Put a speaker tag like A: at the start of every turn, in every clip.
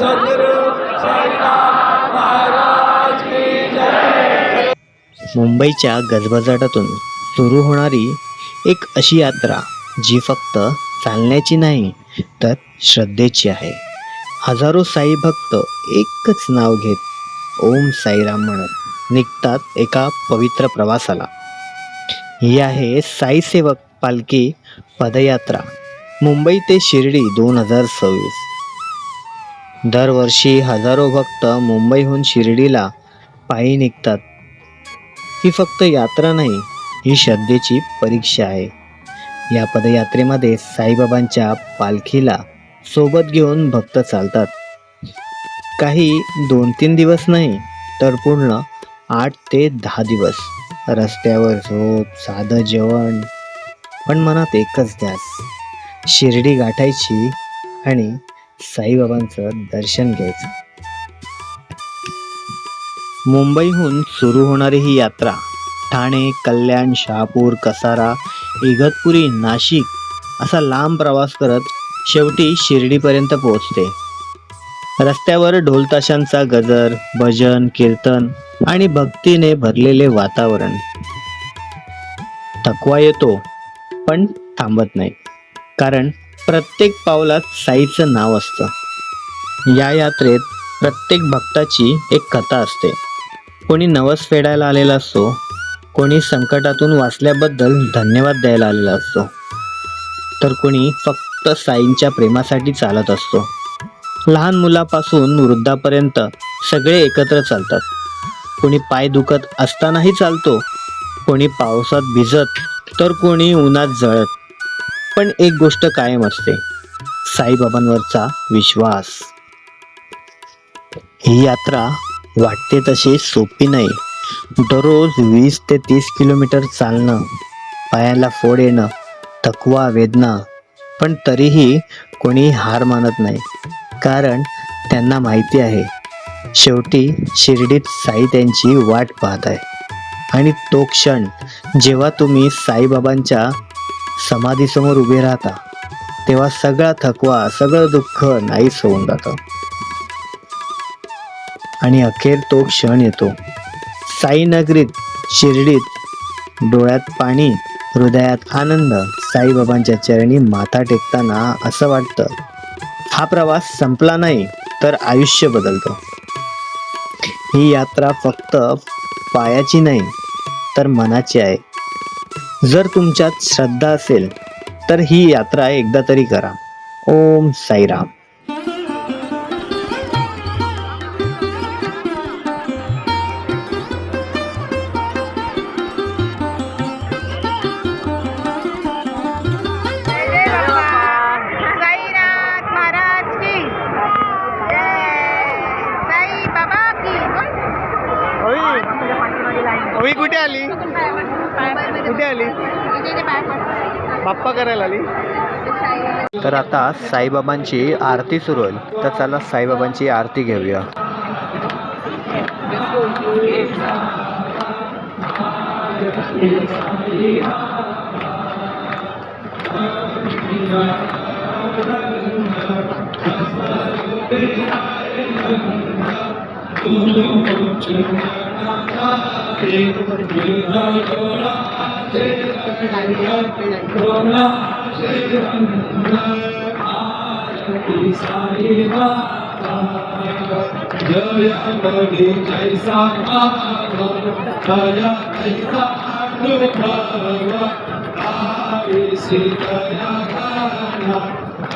A: सद्गुरु साईनाथ महाराज की जय।
B: मुंबईच्या गजबजाटातून सुरू होणारी एक अशी यात्रा जी फक्त चालण्याची नाही तर श्रद्धेची आहे. हजारो साई भक्त एकच नाव घेत ओम साईराम म्हणत निघतात एका पवित्र प्रवासाला. ही आहे साई सेवक पालखी पदयात्रा मुंबई ते शिर्डी 2026. दरवर्षी हजारो भक्त मुंबईहून शिर्डीला पायी निघतात. ही फक्त यात्रा नाही, ही श्रद्धेची परीक्षा आहे. या पदयात्रेमध्ये साईबाबांच्या पालखीला सोबत घेऊन भक्त चालतात. काही 2-3 दिवस नाही तर पूर्ण 8 ते 10 दिवस. रस्त्यावर झोप, साधं जेवण, पण मनात एकच ध्यास, शिर्डी गाठायची आणि साईबाबांचं दर्शन घ्यायचं. मुंबईहून सुरू होणारी ही यात्रा ठाणे, कल्याण, शहापूर, कसारा, इगतपुरी, नाशिक असा लांब प्रवास करत शेवटी शिर्डीपर्यंत पोहोचते. रस्त्यावर ढोलताशांचा गजर, भजन, कीर्तन आणि भक्तीने भरलेले वातावरण. थकवा येतो पण थांबत नाही, कारण प्रत्येक पावलात साईचं नाव असतं. या यात्रेत प्रत्येक भक्ताची एक कथा असते. कोणी नवस फेडायला आलेला असतो, कोणी संकटातून वाचल्याबद्दल धन्यवाद द्यायला आलेला असतो, तर कोणी फक्त साईंच्या प्रेमासाठी चालत असतो. लहान मुलापासून वृद्धापर्यंत सगळे एकत्र चालतात. कोणी पाय दुखत असतानाही चालतो, कोणी पावसात भिजत तर कोणी उन्हात जळत. पण एक गोष्ट कायम असते, साईबाबांवरचा विश्वास. ही यात्रा वाटते तशी सोपी नाही. दररोज 20 ते 30 किलोमीटर चालणं, पायाला फोड येणं, थकवा, वेदना, पण तरीही कोणी हार मानत नाही, कारण त्यांना माहिती आहे शेवटी शिर्डीत साई त्यांची वाट पाहत आहे. आणि तो क्षण जेव्हा तुम्ही साईबाबांच्या समाधीसमोर उभे राहता, तेव्हा सगळा थकवा, सगळं दुःख नाहीच होऊन जातं. आणि अखेर तो क्षण येतो. साई नगरीत, शिर्डीत, डोळ्यात पाणी, हृदयात आनंद. साईबाबांच्या चरणी माथा टेकताना असं वाटतं, हा प्रवास संपला नाही तर आयुष्य बदलतो. ही यात्रा फक्त पायाची नाही तर मनाची आहे. जर तुमच्यात श्रद्धा असेल तर ही यात्रा एकदा तरी करा. ओम साईराम.
C: कुठे आली? कुठे आली? बाप्पा करायला आली.
B: तर आता साईबाबांची आरती सुरू होईल, तर चला साईबाबांची आरती घेऊया.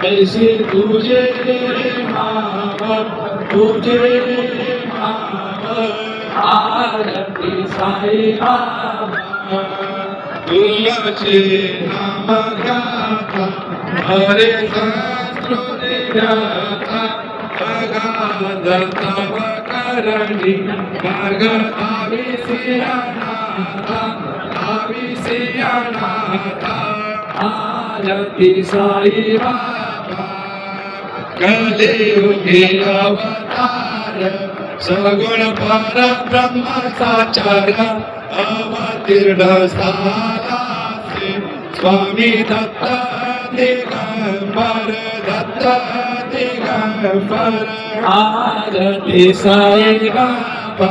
A: ऐसे तुझे आरती साई बाबा तुझे नाम गाता हरे संस्कृती गाता भगवंत तव करणी मार्ग आविसियानाथा आरती साई बाबा कलियुगी अवतार सगुण पर ब्रह्मचार अवतीर्ण झाला स्वामी दत्त दिगंबर दत्त दिगंबर
B: आरती साई
A: बाबा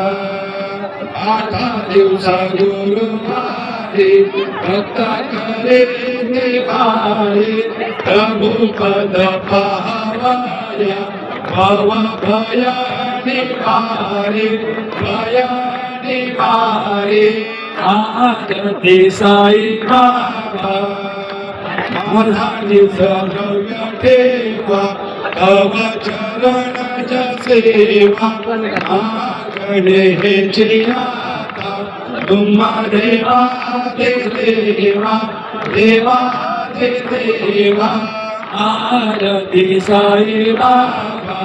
A: आठा दिवसा गुरुवारी भक्त करे निवारी प्रभु पद पावाया भव भय निवारी भय निवारी
B: आरती साई
A: बाबा माझा द्रव्य ठेवा तव चरण सेवा मागणे हे चिराता तुम्हा देवा दे देवा देवा दे देवा
B: आरती साई
A: बाबा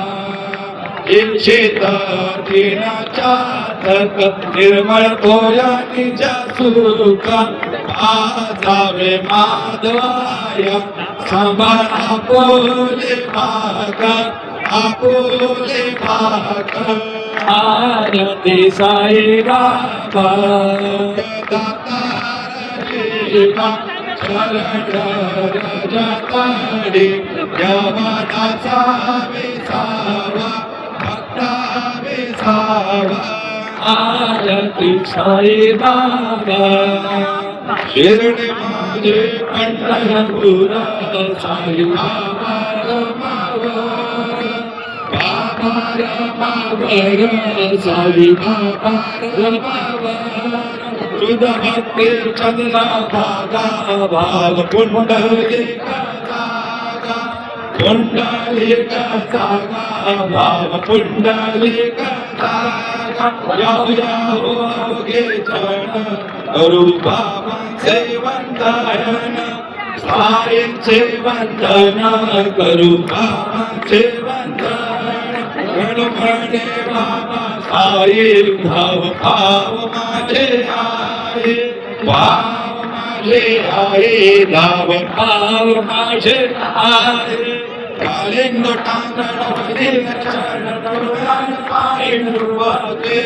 A: चातक निर्मळ तोया निज सुख आजावे माधवाया सांभाळ आपोले भाग आपोले भाग
B: आरती साई बाबा
A: देवा शरण जताडे यवनाचा विसावा भक्ता विसावा
B: आरती साई बाबा
A: शिरडे माझे पंढरपूर साई बाबा रमावर बाबा रमावर साई बाबा रमावर शुद्ध भक्ती चंद्रा भागा भाव पुंडलिका जागा पुंडलिका जागा भाव पुंडलिका जागा याव याव गे चरण करू बाबांचे वंदन साईंचे वंदन करू बाबांचे वंदन गणपणे बाबा साई भाव भाव माझे आहे भाव माझे आहे धाव भाव माझे आहे कालिंग टांगणे चरण पाय दुर्वाते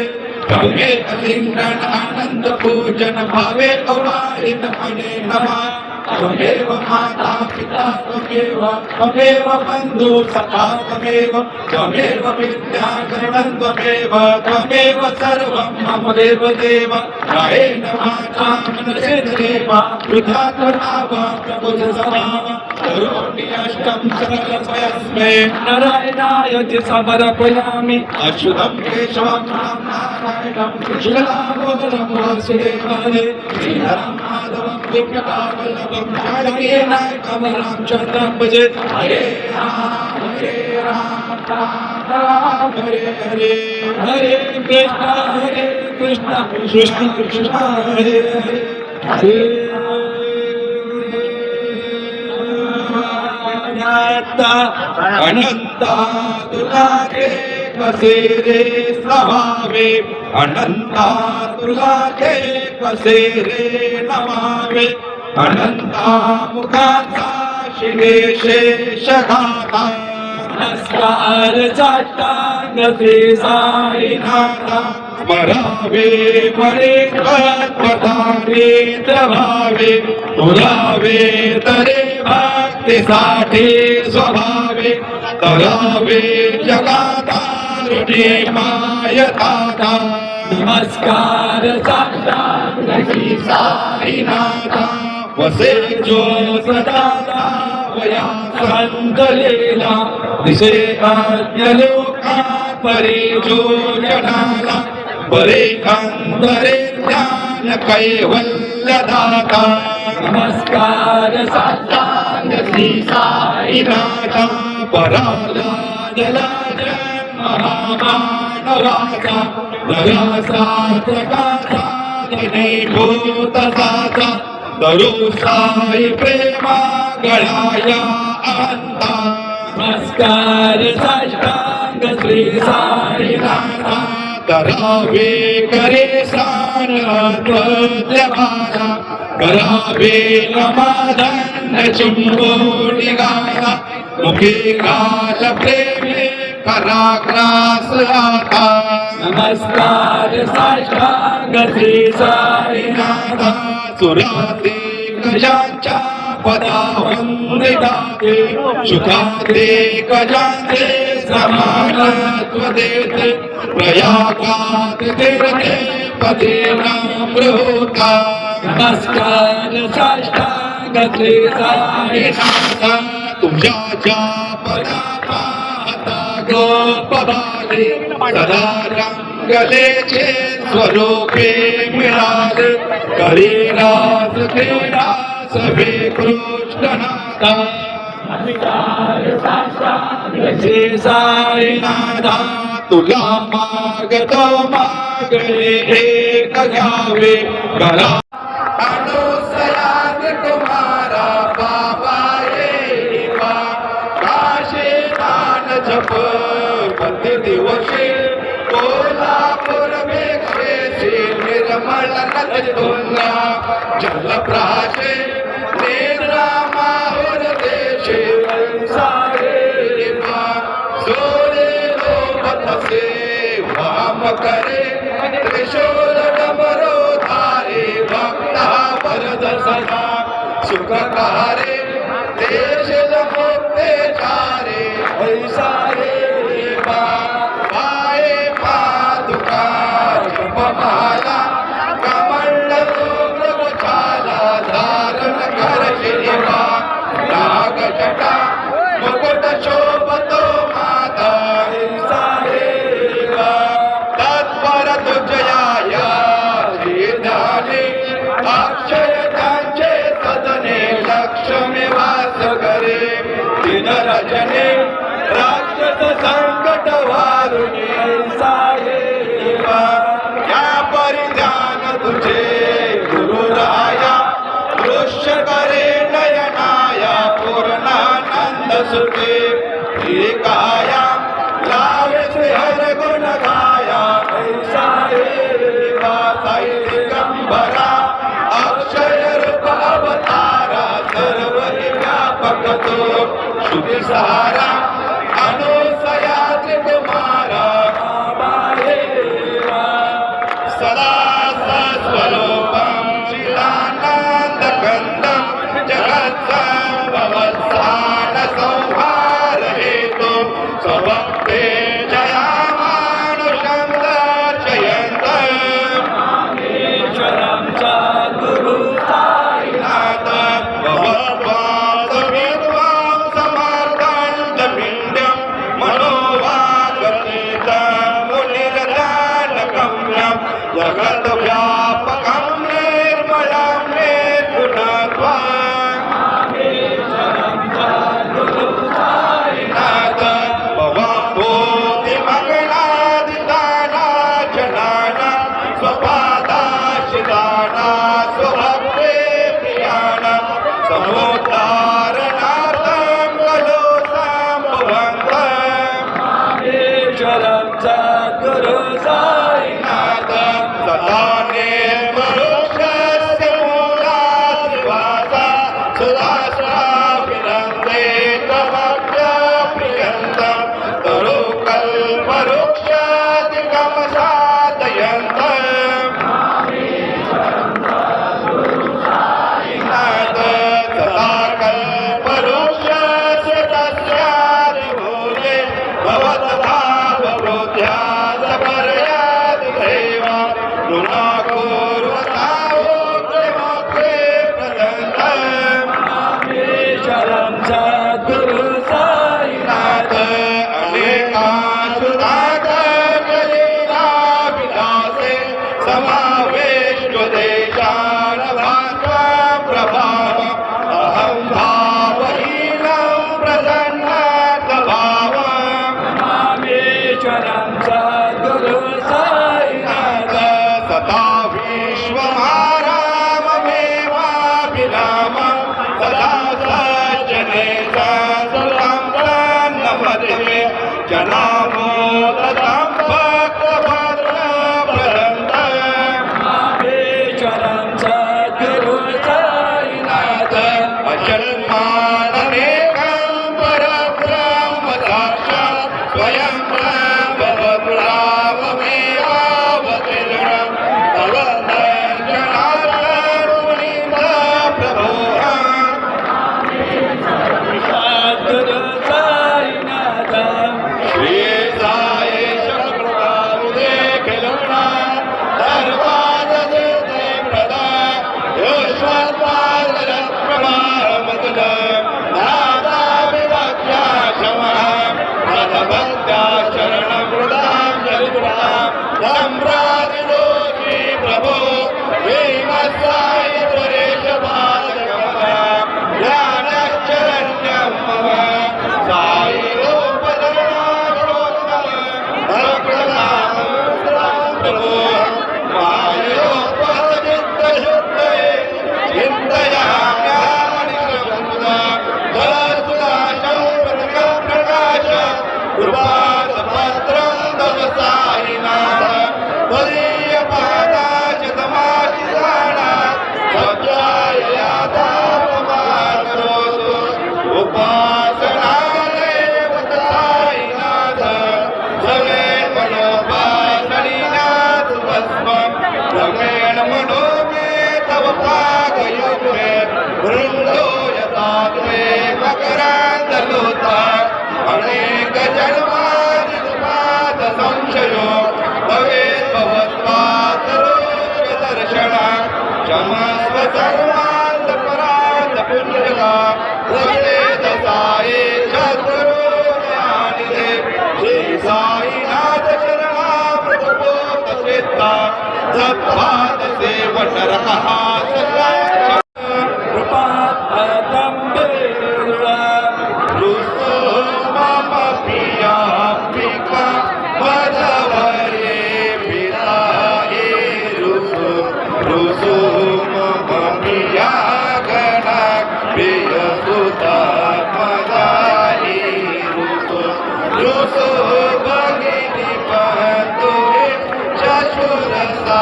A: कवे लिंगण आनंद पूजन भावे अवारिन मने नमा त्वमेव माता पिता त्वमेव बंधु सखा त्वमेव विद्या गणं त्वमेव सर्वं मम देव देव कायेन वाचा मनसेन देव वृथा नाम प्रभुज समाव करोमि अष्टं सकलस्मै
B: नारायणाय समर्पयामि
A: अच्युतं केशवं राम नारायणं कृष्णदामोदरं वासुदेवाय श्रीहरं माधवं गोपिकावल्लभं जानकी नायकं रामचन्द्रं भजे हरे राम राम राम हरे हरे
B: हरे कृष्ण कृष्ण कृष्ण हरे हरे हरे
A: अनंता तुला के कसे रे नमावे अनंता तुला के कसे रे नमावे अनंता मुखाचा शिवे शेषघाता
B: नमस्कार साष्टांग श्री साईनाथा
A: स्मरावे मरे पदारे प्रभावे पुरावे तरे भक्तीसाठी स्वभावे करावे जगातारुणे मायताता
B: नमस्कार साष्टांग
A: श्री साईनाथा वसे जो सदा वया संतलेला दिसे लोका परे जो जनाला बरे अंतरे ज्ञान कैवल्य दाता
B: नमस्कार साष्टांग
A: श्री साईनाथा पराला जलाज महामानवाचा नरासात्रकाचा दिने भूतसाचा तरू साई प्रेमा गळाया अंता
B: नमस्कार साष्टांग श्री साईनाथा
A: करावे करे सानद्यमाना करावे नमाधन चुंबोनी गाया मुखे गाल प्रेमे पराग्रास आता
B: नमस्कार साष्टांग श्री साईनाथा
A: सुराते गजांच्या पदावंदिताते सुखाते गजाते समानत्व देते प्रयागात तीर्थे पदे नम्रहोता नमस्कार साष्टांग श्री साईनाथ तुझ्या पदापाहता गोपबाले सदा रंगलेचे स्वरूपे मिळाले करीनाथ तेरा सभे कृष्णनाथा श्री साईनाथा तुला मागतो मागणे एक घ्यावे करा अनुसयात तुम्हारा बाबा येवा काशे दान जप प्रति दिवशी कोल्हापूर मेक्षेशी निर्मळ नदीतुला जलप्राशे नेत्रा माहुर देशे सारेवा सोरे लोभतसे वाम करे त्रिशूल डमरो धारे भक्ता वरद सदा सुखकारे देश लमुक्ते चारे ऐसा रेवा पाये पादुका जपमाला कमंडलूप्रवचाला धारण कर शिवा नाग जटा मुकुट शोभतो माता ऐसा रेवा तत्पर तुझयाया श्रीधाने अक्षय त्यांचे सदने लक्ष्मी वास करे दिन रजने राक्षस संकट वारुणी साहेबा या परिधान तुझे गुरुराया दृश्य करे नयनाया पूर्णानंद सुखे काया लावे हर गुण गाया साहेबा साई दिगंबरा अक्षय रूप अवतारा सर्व व्यापक तो शुद्ध सहारा अनुसयात तुम्हारा सदा सस्वरूपम शिलानंद कंदम जगत संभवत्सान संहार हेतु स्वभक्ते जयामानुषं दर्शयन्तम् ईश्वरं गुरु साईनाथ भवद्वासविद्वां समर्दण्डपिण्डं मनोवागतीतं मुनिर्ध्यानगम्यं जगद्व्यापकं निर्मलं निर्गुणत्वम् साईनाथ भवभूतिमगणादिदाना जनाना स्वपादाशिदाना स्वभक्ते प्रियाणा समुद्धारणार्थं खलु सम्भवन्तम् ईश्वरं सद्गुरु साईनाथ सदा निर्मरुष्यस्य मूलादिवासा सुदासा विरन्ते तमप्यप्रियन्तं तरुकल्पवृक्षादिकं साधयन्तम् साईनाथ सदा कल्पवृक्षस्य तस्यादिमूले भवतभाववृद्ध्या सम्राजिरोषि प्रभो भीमसाय सुरेश बालकमला ज्ञानशरण्यं मम साई रूपधर्मागोत्तम प्रणाम प्रभो मायोपहजित्तशुद्धये चिन्तयाम्यानिशब्दा जलसुदाशं प्रकाश कृपादपत्रं तव साईनाथ त्वदीयपादाशतमाशिषाणा सज्जाययादापमाकरोतु उपासनालयेव साईनाथ समेन मनोपासनीनाथ भस्मं समेन मनो मे तव पादयुगे वृन्दो यथा त्वे मकरान्दलोता अनेक जन्मादिपाद संशयो भवेत् भवत्वात् रोगदर्शना क्षमस्व सर्वान्त परान्त पुण्यका प्रसेद साये शत्रुरोगयानिधे श्री साईनाथ शरणामृतपोत चित्ता सत्पाद सेवन रखः कृपात्मकं वेरुळा रुसो मम प्रियाम्बिका वधवये पिताये रुसो मम प्रिया गणा प्रियसुता मदायि रुसो भगिनी बन्धुरे शशुरसा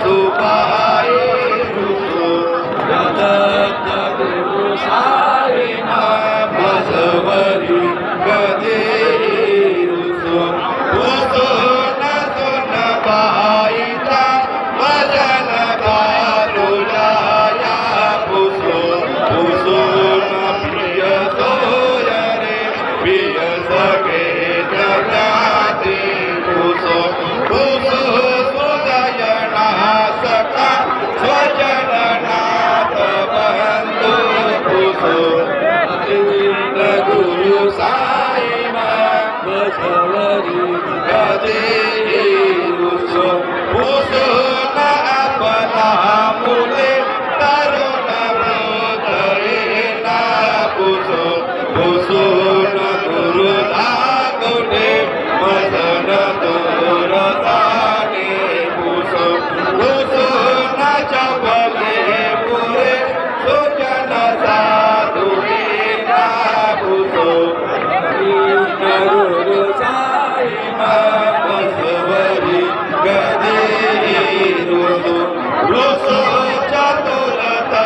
A: सुभाये रुसो गुरु साईना बसवरी गदे रुसो न सुन बाईता भजन बारुलाया पुसो न प्रिय सोयरे प्रिय सगे जनाते पुसो सुदयना सका स्वजननाथ बंधु पुसो गुरु साईना बसवरी गदे रुसो न अपना मुले तरुण बोधरे ना पुसो न गुरु दागुने मदन दूर ताने पुसो न चपले पुरे सुजन साधु ना पुसो गुरु साईना बसवरी गदे रुसो चतुरता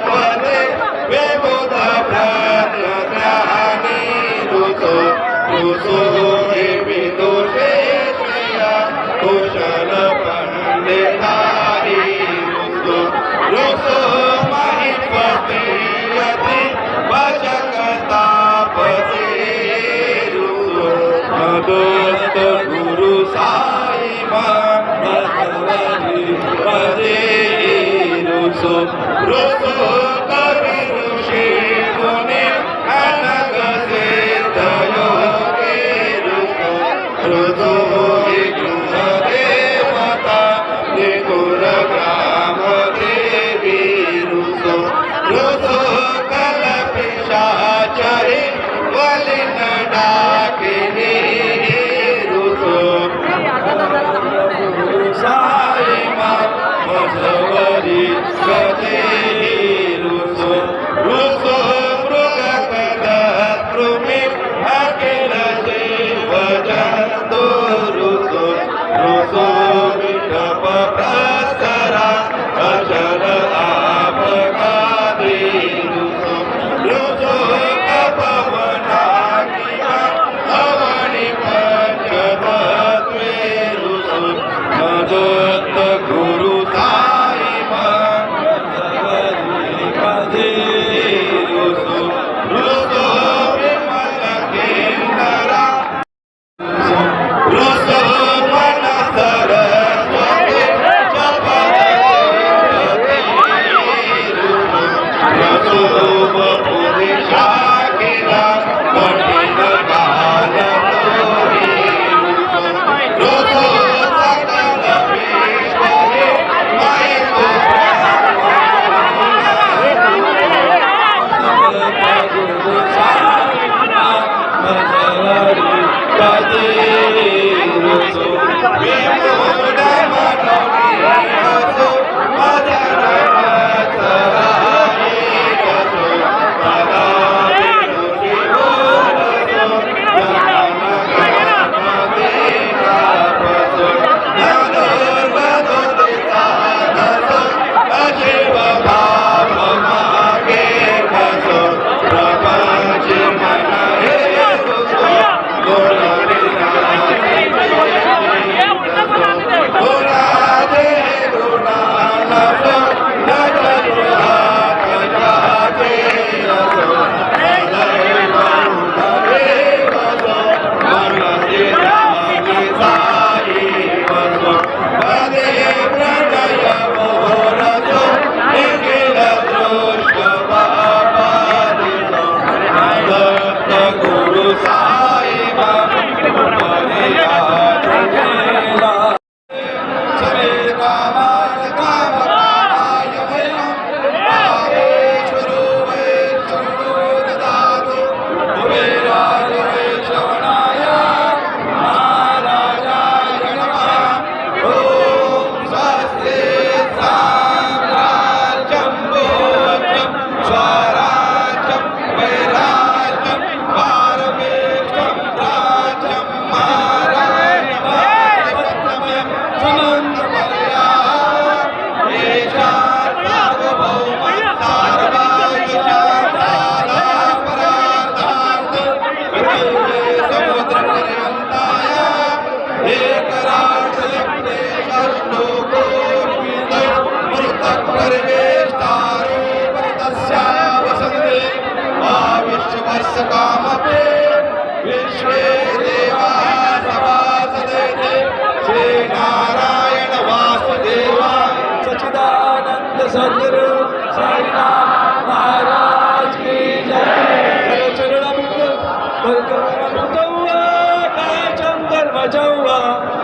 A: त्वदे विबुध प्रज्ञानी रुसो विदुषे श्रिया कुशल पंडितारी रुसो महिपति यति भजकतापसे रुसो मदोस्त गुरु साई भगवती पदे रुसो कवि ऋषि मुनि अनग सिद्धयोगे रुसो गृह देवता निकुल ग्राम देवी रुसो कल पिशाचरि वलिन डाकिनी रुसो साई मां बसवरी गदे रुसो मृग कदत्रुमि अखिल जीव जन्तु रुसो विठप प्रस्तरा अचर आपगादे रुसो कपवनाकिया अवनि पंचतत्वे रुसो मदत्त गुरु साई भगवती पदे रुसो विमल केन्द्रा रुसो मन सरस्वती जपदते रुसो बपुरी शाकिला कठिन काल तोरी रुसो सकल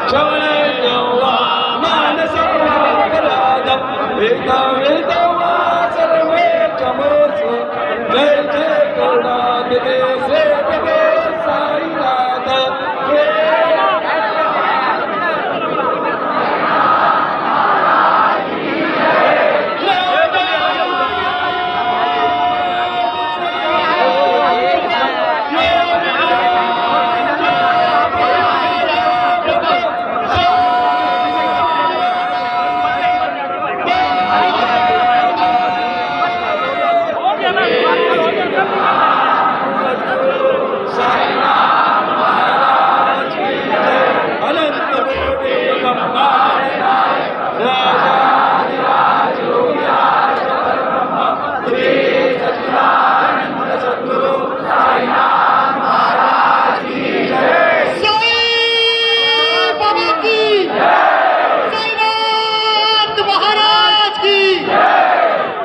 A: श्रवण केव्हा मानस राधा वेदा वेदवा सर्वे चमोस जय जय करुणाद दे श्री प्रभे साईनाथ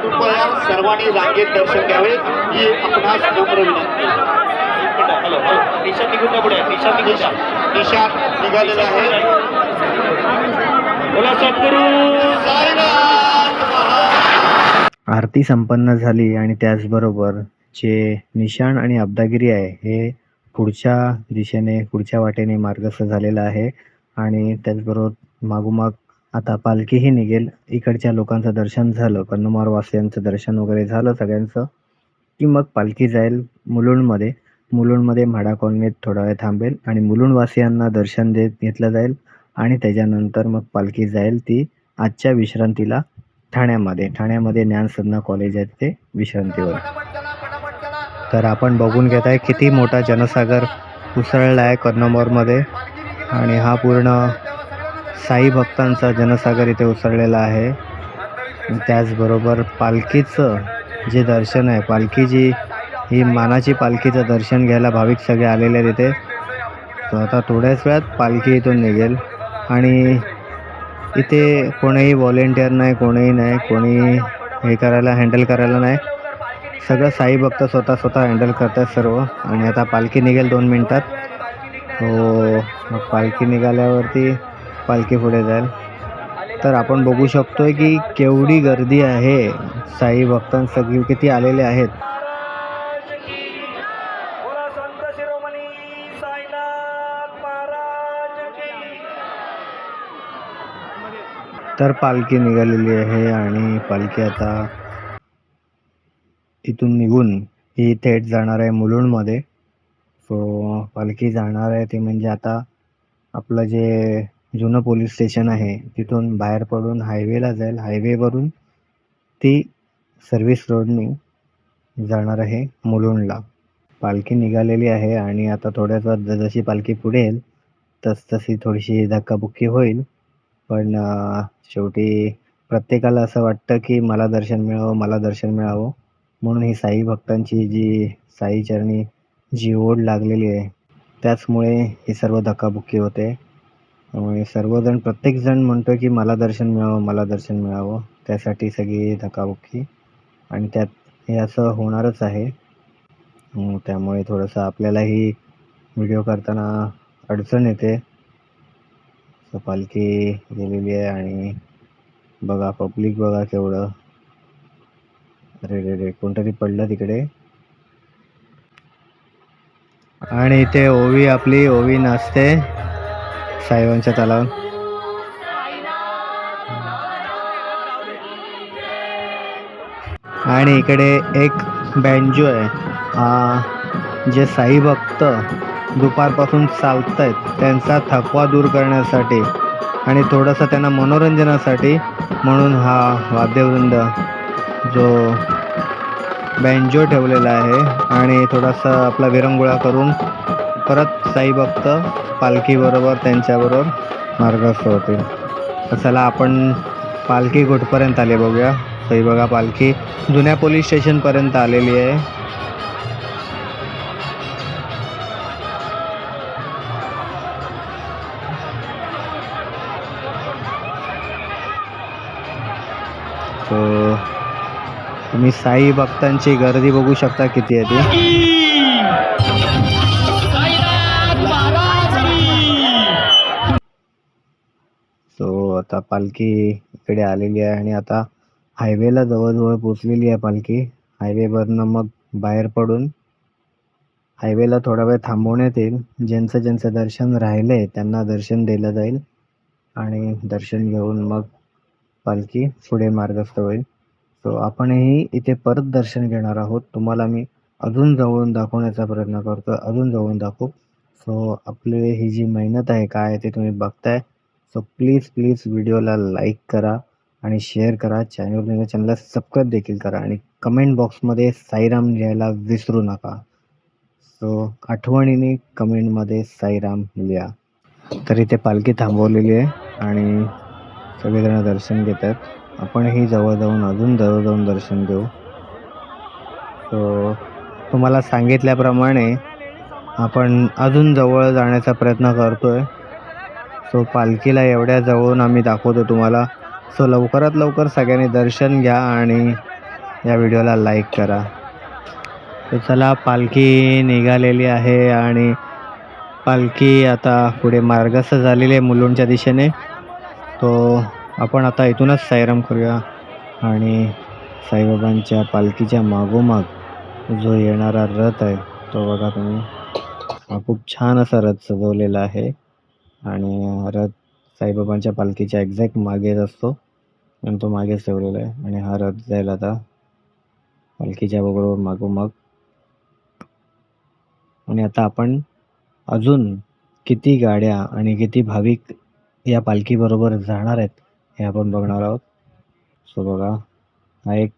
D: कृपया सर्वांनी रांगेत दर्शन घ्यावे ही आपणास नम्र विनंती. निशाण निघून पुढे निशाण निघालेला आहे. बोला सद्गुरू साईनाथ महाराज.
B: आरती संपन्न झाली आणि त्याचबरोबर जे निशाण आणि अब्दागिरी आहे हे पुढच्या दिशेने पुढच्या वाटेने मार्गस्थ झालेला आहे आणि त्याचबरोबर मागोमाग आता पालखीही निघेल. इकडच्या लोकांचं दर्शन झालं, कन्नमवार वासियांचं दर्शन वगैरे झालं सगळ्यांचं की मग पालखी जाईल मुलुंडमध्ये. मुलुंडमध्ये म्हाडा कॉलनीत थोडा वेळ थांबेल आणि मुलुंडवासियांना दर्शन घेतलं जाईल आणि त्याच्यानंतर मग पालखी जाईल ती आजच्या विश्रांतीला ठाण्यामध्ये ज्ञानसाधना कॉलेज आहे ते विश्रांतीवर. तर आपण बघून घेत आहे किती मोठा जनसागर उसळला आहे कन्नमवारमध्ये आणि हा पूर्ण साई भक्तांचा जनसागर इथे उसळलेला आहे. त्याचबरोबर पालखीचं जे दर्शन आहे, पालखी जी ही मानाची पालखीचं दर्शन घ्यायला भाविक सगळे आलेले आहेत इथे. तर आता थोड्याच वेळात पालखी इथून निघेल आणि इथे कोणीही व्हॉलेंटियर नाही, कोणीही नाही, कोणी हँडल करायला नाही. सगळं साई भक्त स्वतः हँडल करतात सर्व. आणि आता पालखी निघेल 2 मिनटात. हो, मग पालखी निघाल्यावरती पालखी पुढे जाईल. तर आपण बघू शकतोय की केवढी गर्दी आहे, साई भक्तांसगळी किती आलेले आहेत. तर पालखी निघालेली आहे आणि पालखी आता इथून निघून ही थेट जाणार आहे मुलुंडमध्ये. सो पालखी जाणार आहे ते म्हणजे आता आपलं जे जुनं पोलीस स्टेशन आहे तिथून बाहेर पडून हायवेला जाईल. हायवेवरून ती सर्व्हिस रोडने जाणार आहे मुलुंडला. पालखी निघालेली आहे आणि आता थोड्याच वेळात जशी पालखी पुढे येईल तशी थोडीशी धक्काबुक्की होईल. पण शेवटी प्रत्येकाला असं वाटतं की मला दर्शन मिळावं म्हणून ही साई भक्तांची जी साई चरणी जी ओढ लागलेली आहे त्याचमुळे ही सर्व धक्काबुक्की होते. त्यामुळे सर्वजण प्रत्येकजण म्हणतो की मला दर्शन मिळावं त्यासाठी सगळी धक्काबुक्की आणि त्यात हे असं होणारच आहे. त्यामुळे थोडंसं आपल्यालाही व्हिडिओ करताना अडचण येते. पालखी गेलेली आहे आणि बघा पब्लिक बघा केवढं. अरे कोणतरी पडलं तिकडे. आणि इथे ओवी नाचते साईबांच्या तालावर. आणि इकडे एक बँजो आहे. जे साई भक्त दुपारपासून चालत आहेत त्यांचा थकवा दूर करण्यासाठी आणि थोडंसं त्यांना मनोरंजनासाठी म्हणून हा वाद्यवृंद जो बँजो ठेवलेला आहे आणि थोडासा आपला विरंगुळा करून परत साई भक्त पालखीबरोबर त्यांच्याबरोबर मार्गस्थ होतील. तर चला आपण पालखी कुठपर्यंत आले बघूया. ही बघा पालखी जुन्या पोलीस स्टेशनपर्यंत आलेली आहे. तुम्ही साई भक्तांची गर्दी बघू शकता किती आहे ती. सो आता पालखी इकडे आलेली आहे आणि आता हायवेला जवळजवळ पोचलेली आहे पालखी. हायवेवरनं मग बाहेर पडून हायवेला थोडा वेळ थांबवण्यात येईल. ज्यांचं दर्शन राहिलंय त्यांना दर्शन दिलं जाईल आणि दर्शन घेऊन मग पालखी पुढे मार्गस्थ होईल. सो आपणही इथे परत दर्शन घेणार आहोत. तुम्हाला मी अजून जवळून दाखवण्याचा प्रयत्न करतो, अजून जवळून दाखवू. सो आपली ही जी मेहनत आहे काय ते तुम्ही बघताय. सो प्लीज व्हिडिओला लाईक करा आणि शेअर करा. चॅनलला सबस्क्राईब देखील करा आणि कमेंट बॉक्समध्ये साईराम लिहायला विसरू नका. सो आठवणीने कमेंटमध्ये साईराम लिहा. तर इथे पालखी थांबवलेली आहे आणि सगळेजण दर्शन घेत आहेत. आपणही जवळ जाऊन दर्शन घेऊ. सो तुम्हाला सांगितल्याप्रमाणे आपण अजून जवळ जाण्याचा प्रयत्न करतोय. सो पालखीला एवढ्या जवळून आम्ही दाखवतो तुम्हाला. सो लवकरात लवकर सगळ्यांनी दर्शन घ्या आणि या व्हिडिओला लाईक करा. तर चला, पालखी निघालेली आहे आणि पालखी आता पुढे मार्गस्थ झालेली आहे मुलुंडच्या दिशेने. तो आपण आता इथूनच साईराम करूया आणि साईबाबांच्या पालखीच्या मागोमाग जो येणारा रथ आहे तो बघा तुम्ही. हा खूप छान असा रथ सजवलेला आहे आणि रथ साईबाबांच्या पालखीच्या एक्झॅक्ट मागेच असतो आणि तो मागेच ठेवलेला आहे आणि हा रथ जाईल आता पालखीच्या बरोबर मागोमाग. आणि आता आपण अजून किती गाड्या आणि किती भाविक या पालखीबरोबर जाणार आहेत हे आपण बघणार आहोत. सो बघा, हा एक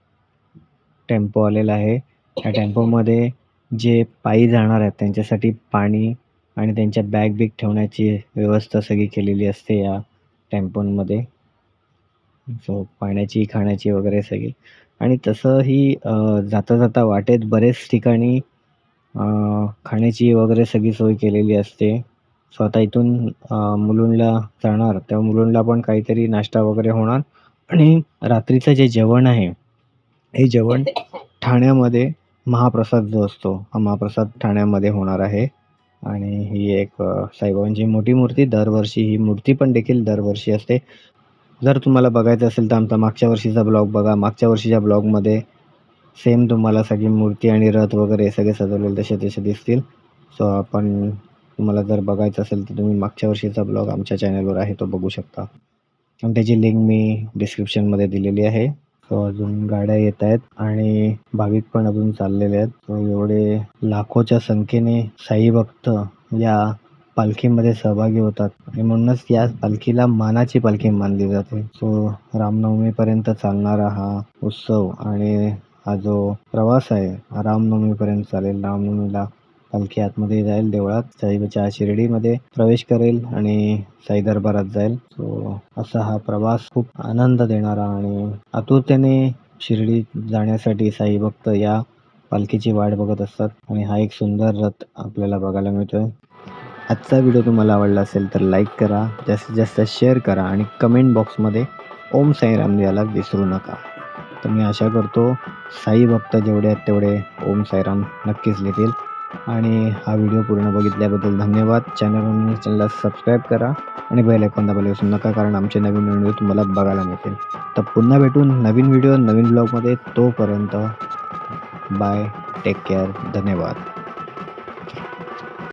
B: टेम्पो आलेला आहे. या टेम्पोमध्ये जे पायी जाणार आहेत त्यांच्यासाठी पाणी आणि त्यांच्या बॅग ठेवण्याची व्यवस्था सगळी केलेली असते या टेम्पोमध्ये. सो पाण्याची, खाण्याची वगैरे सगळी. आणि तसंही जाता जाता वाटेत बरेच ठिकाणी खाण्याची वगैरे सगळी सोय केलेली असते. सो आता इथून मुलुंडला जाणार तेव्हा मुलुंडला पण काहीतरी नाश्ता वगैरे होणार आणि रात्रीचं जे जेवण आहे हे जेवण ठाण्यामध्ये महाप्रसाद जो असतो हा महाप्रसाद ठाण्यामध्ये होणार आहे. आणि ही एक साईबाबांची मोठी मूर्ती, दरवर्षी ही मूर्ती पण देखील दरवर्षी असते. जर तुम्हाला बघायचं असेल तर आमचा मागच्या वर्षीचा ब्लॉग बघा. मागच्या वर्षीच्या ब्लॉगमध्ये सेम तुम्हाला सगळी मूर्ती आणि रथ वगैरे सगळे सजवलेले तसे दिसतील. सो आपण तुम्हाला जर बघायचं असेल तर तुम्ही मागच्या वर्षीचा ब्लॉग आमच्या चॅनलवर आहे तो बघू शकता आणि त्याची लिंक मी डिस्क्रिप्शनमध्ये दिलेली आहे. सो अजून गाड्या येत आहेत आणि भाविक पण अजून चाललेले आहेत. सो एवढे लाखोच्या संख्येने साई भक्त या पालखीमध्ये सहभागी होतात आणि म्हणूनच या पालखीला मानाची पालखी मानली जाते. सो रामनवमीपर्यंत चालणारा हा उत्सव आणि हा जो प्रवास आहे हा रामनवमीपर्यंत चालेल. रामनवमीला पालखी आतमध्ये जाईल, देवळात साईबाच्या शिर्डीमध्ये प्रवेश करेल आणि साई दरबारात जाईल. सो असा हा प्रवास खूप आनंद देणारा आणि आतुरतेने शिर्डी जाण्यासाठी साई भक्त या पालखीची वाट बघत असतात आणि हा एक सुंदर रथ आपल्याला बघायला मिळतोय. आजचा व्हिडिओ तुम्हाला आवडला असेल तर लाईक करा, जास्तीत जास्त शेअर करा आणि कमेंट बॉक्समध्ये ओम साईराम लिहायला विसरू नका. तर मी आशा करतो साई भक्त जेवढे आहेत तेवढे ओम साईराम नक्कीच लिहितील. आणि हा व्हिडिओ पूर्ण बघितल्याबद्दल धन्यवाद. चॅनलला सबस्क्राईब करा आणि बेल आयकॉन दाबायला विसरू नका, कारण आमचे नवीन व्हिडिओ तुम्हाला बघायला मिळतील. तर पुन्हा भेटून नवीन व्हिडिओ नवीन ब्लॉगमध्ये. तोपर्यंत बाय, टेक केअर, धन्यवाद.